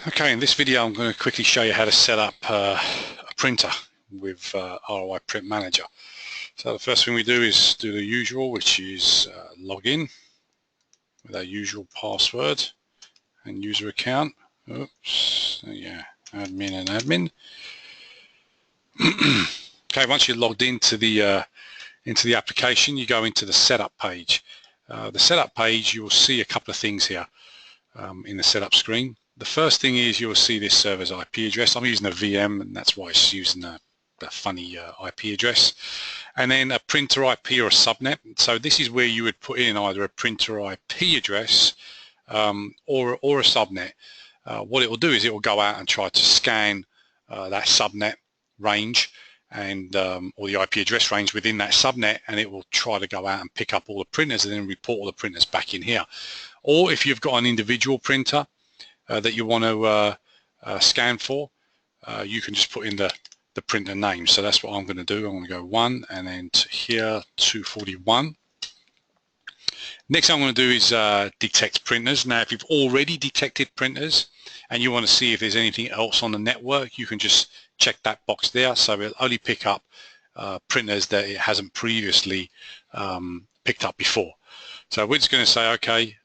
Okay, in this video I'm going to quickly show you how to set up a printer with ROI Print Manager. So the first thing we do is do the usual, which is log in with our usual password and user account. Oops, yeah, admin and admin. Okay, once you're logged into the application, you go into the setup page. The setup page, you will see a couple of things here in the setup screen. The first thing is you'll see this server's IP address. I'm using a VM, and that's why it's using a funny IP address. And then a printer IP or a subnet. So this is where you would put in either a printer IP address or a subnet. What it will do is it will go out and try to scan that subnet range and or the IP address range within that subnet, and it will try to go out and pick up all the printers and then report all the printers back in here. Or if you've got an individual printer that you want to scan for, you can just put in the printer name. So that's what I'm going to do. I'm going to go 1 and then to here 241. Next thing I'm going to do is detect printers. Now if you've already detected printers and you want to see if there's anything else on the network, you can just check that box there. So it'll only pick up printers that it hasn't previously picked up before. So we're just going to say, okay,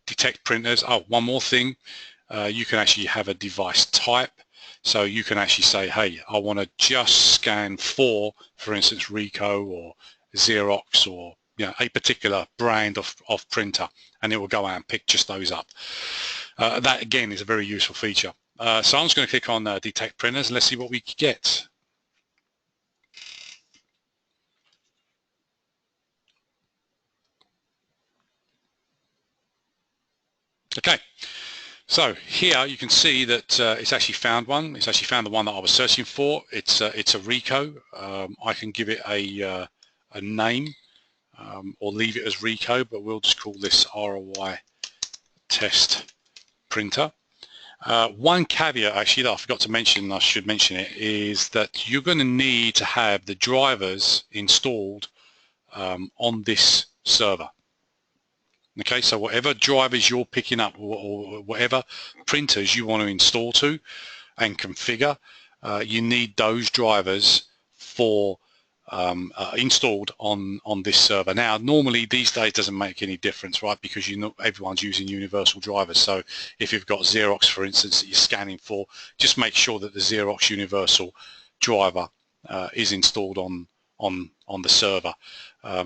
detect printers. Oh, one more thing, you can actually have a device type. So you can actually say, hey, I want to just scan for instance, Ricoh or Xerox or a particular brand of printer, and it will go out and pick just those up. That again is a very useful feature. So I'm just going to click on detect printers and let's see what we get. Okay, so here you can see that it's actually found one. It's actually found the one that I was searching for. It's a Ricoh. I can give it a name or leave it as Ricoh, but we'll just call this ROI test printer. One caveat actually that I forgot to mention, I should mention it, is that you're going to need to have the drivers installed on this server. Okay, so whatever drivers you're picking up or whatever printers you want to install to and configure, you need those drivers for installed on this server. Now normally these days doesn't make any difference, right, because everyone's using universal drivers. So if you've got Xerox, for instance, that you're scanning for, just make sure that the Xerox universal driver is installed on the server.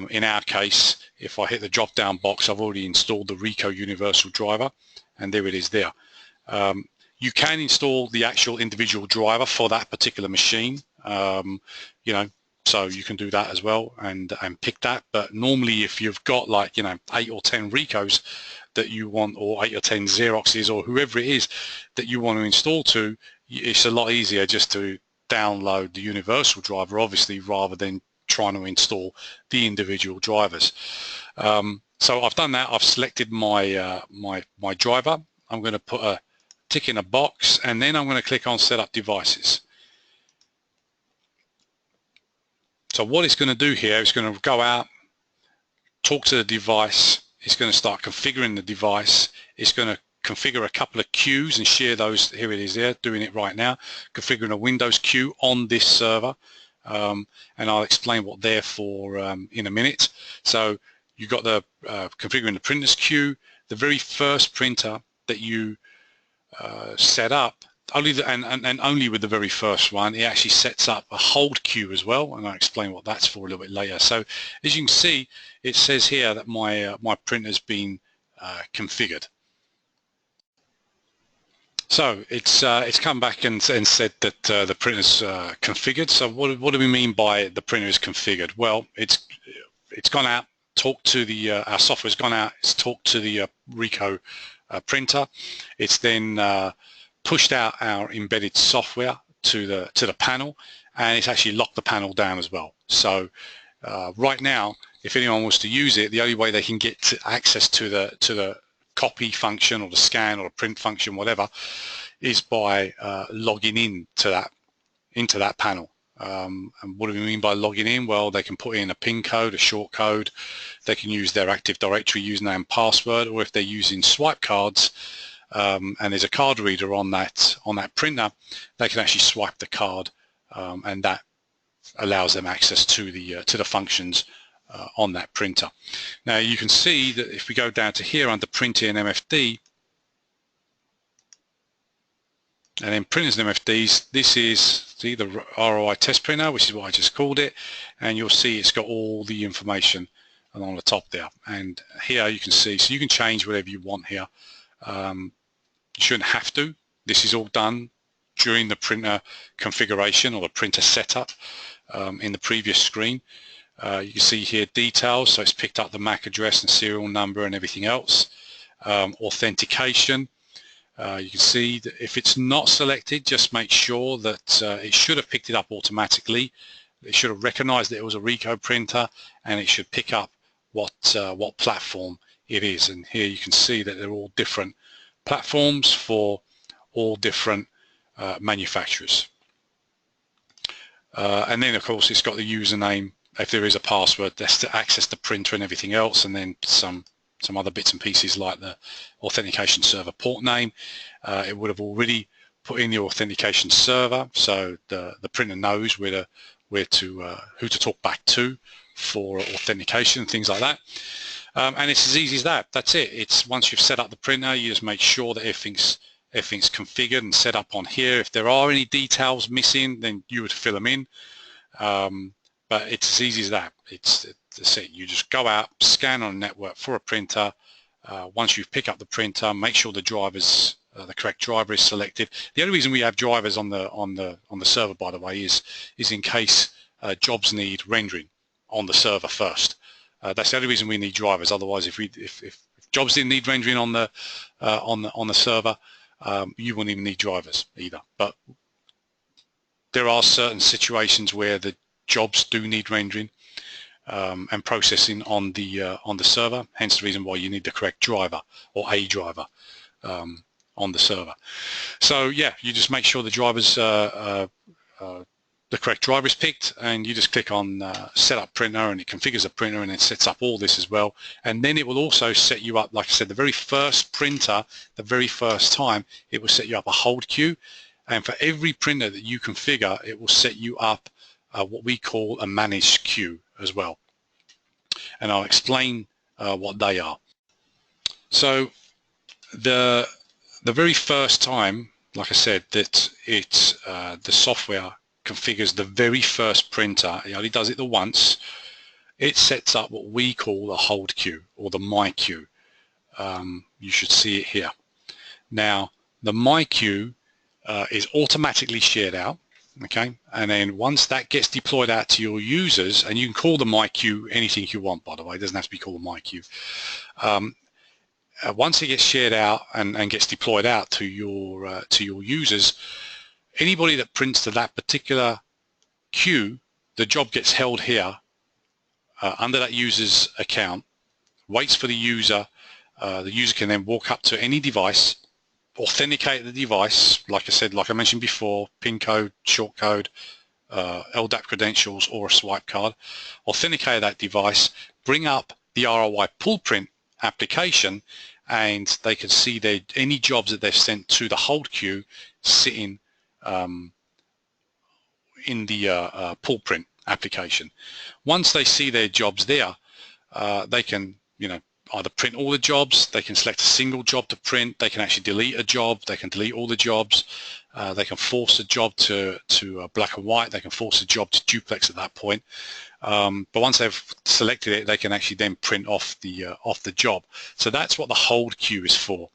In our case, if I hit the drop down box, I've already installed the Ricoh universal driver, and there it is there. You can install the actual individual driver for that particular machine, so you can do that as well and pick that. But normally if you've got 8 or 10 Ricohs that you want, or 8 or 10 Xeroxes or whoever it is that you want to install to, it's a lot easier just to download the universal driver, obviously, rather than trying to install the individual drivers. So I've done that. I've selected my my driver. I'm going to put a tick in a box, and then I'm going to click on set up devices. So what it's going to do here is going to go out, talk to the device. It's going to start configuring the device. It's going to configure a couple of queues and share those. Here it is there, doing it right now, configuring a Windows queue on this server. And I'll explain what they're for in a minute. So you've got the configuring the printers queue. The very first printer that you set up, only with the very first one, it actually sets up a hold queue as well, and I'll explain what that's for a little bit later. So as you can see, it says here that my printer's been configured. So it's come back and said that the printer's configured. So what do we mean by the printer is configured? Well, it's gone out, talked to the our software's gone out, it's talked to the Ricoh printer. It's then pushed out our embedded software to the panel, and it's actually locked the panel down as well. So right now, if anyone wants to use it, the only way they can get access to the copy function or the scan or the print function, whatever, is by logging into that panel. And what do we mean by logging in? Well, they can put in a PIN code, a short code. They can use their Active Directory username and password, or if they're using swipe cards, and there's a card reader on that printer, they can actually swipe the card, and that allows them access to the functions on that printer. Now you can see that if we go down to here under printing and MFD, and then printers and MFDs, this is the ROI test printer, which is what I just called it, and you'll see it's got all the information along the top there. And here you can see, so you can change whatever you want here. You shouldn't have to. This is all done during the printer configuration or the printer setup in the previous screen. You can see here details, so it's picked up the MAC address and serial number and everything else. Authentication. You can see that if it's not selected, just make sure that it should have picked it up automatically. It should have recognized that it was a Ricoh printer, and it should pick up what platform it is. And here you can see that they're all different platforms for all different manufacturers. And then of course it's got the username, if there is a password, that's to access the printer and everything else, and then some other bits and pieces like the authentication server port name. It would have already put in the authentication server, so the printer knows who to talk back to for authentication and things like that. And it's as easy as that. That's it. It's once you've set up the printer, you just make sure that everything's configured and set up on here. If there are any details missing, then you would fill them in. But it's as easy as that. That's it. You just go out, scan on a network for a printer. Once you pick up the printer, make sure the correct driver is selected. The only reason we have drivers on the server, by the way, is in case jobs need rendering on the server first. That's the only reason we need drivers. Otherwise, if jobs didn't need rendering on the server, you wouldn't even need drivers either. But there are certain situations where the jobs do need rendering and processing on the server, hence the reason why you need the correct driver or a driver on the server. So yeah, you just make sure the driver's the correct driver is picked, and you just click on set up printer, and it configures a printer and it sets up all this as well. And then it will also set you up, like I said, the very first printer, the very first time, it will set you up a hold queue, and for every printer that you configure, it will set you up what we call a managed queue as well, and I'll explain what they are. So the very first time, like I said, that the software configures the very first printer, it only does it the once, it sets up what we call a hold queue or the my queue. You should see it here. Now the my queue is automatically shared out. Okay, and then once that gets deployed out to your users, and you can call the my queue anything you want, by the way, it doesn't have to be called my queue. Once it gets shared out and gets deployed out to your users, anybody that prints to that particular queue, the job gets held here under that user's account, waits for the user. The user can then walk up to any device, authenticate the device, like I said, like I mentioned before, PIN code, short code, LDAP credentials, or a swipe card, authenticate that device, bring up the ROI pull print application, and they can see any jobs that they've sent to the hold queue sitting in the pull print application. Once they see their jobs there, they can, either print all the jobs, they can select a single job to print, they can actually delete a job, they can delete all the jobs, they can force a job to black and white, they can force a job to duplex at that point. But once they've selected it, they can actually then print off the job. So that's what the hold queue is for.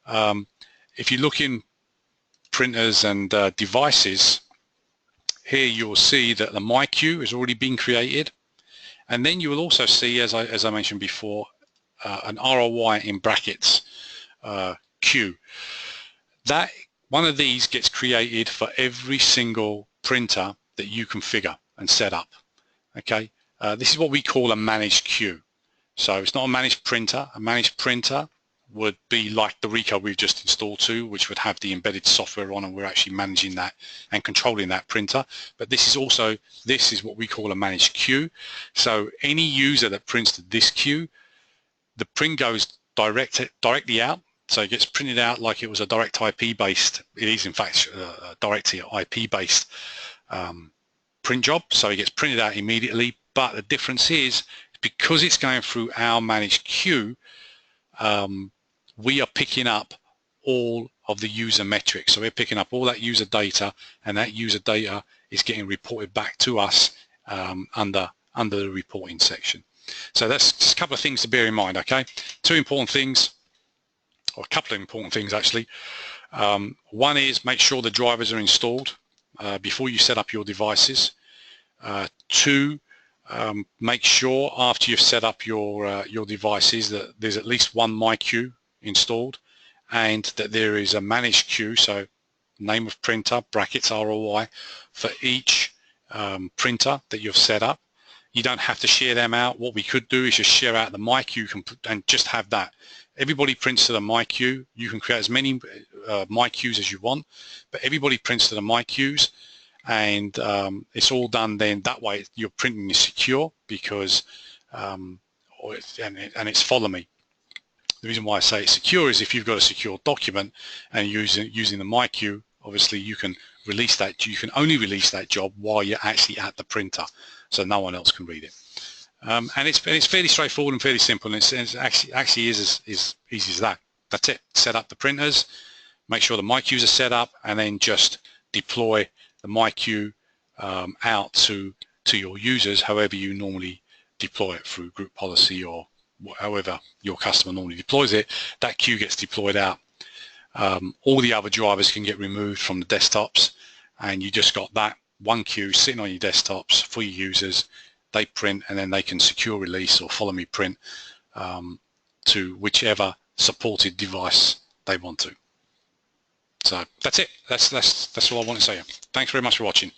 If you look in printers and devices, here you will see that the my queue has already been created, and then you will also see, as I mentioned before, an ROI in brackets queue. That one of these gets created for every single printer that you configure and set up. Okay, this is what we call a managed queue. So it's not a managed printer. A managed printer would be like the Ricoh we've just installed to, which would have the embedded software on, and we're actually managing that and controlling that printer. But this is what we call a managed queue. So any user that prints to this queue, the print goes directly out So it gets printed out like it was a direct IP based, it is in fact a direct IP based print job. So it gets printed out immediately, but the difference is because it's going through our managed queue, we are picking up all of the user metrics. So we're picking up all that user data, and that user data is getting reported back to us under the reporting section. So that's just a couple of things to bear in mind, okay? Two important things, or a couple of important things actually. One is make sure the drivers are installed before you set up your devices. Two, make sure after you've set up your devices that there's at least one MyQueue installed, and that there is a managed queue, so name of printer, brackets ROI, for each printer that you've set up. You don't have to share them out. What we could do is just share out the MyQueue and just have that. Everybody prints to the MyQueue. You can create as many MyQueues as you want, but everybody prints to the MyQueues, and it's all done then. That way your printing is secure because and it's follow me. The reason why I say it's secure is if you've got a secure document and using the MyQueue, obviously you can release that. You can only release that job while you're actually at the printer, so no one else can read it. And it's fairly straightforward and fairly simple, and it's actually is as easy as that. That's it. Set up the printers, make sure the MyQueues are set up, and then just deploy the MyQueue out to your users, however you normally deploy it, through group policy or however your customer normally deploys it. That queue gets deployed out. All the other drivers can get removed from the desktops, and you just got that one queue sitting on your desktops for your users. They print, and then they can secure release or follow me print to whichever supported device they want to. So that's it. That's all I want to say. Thanks very much for watching.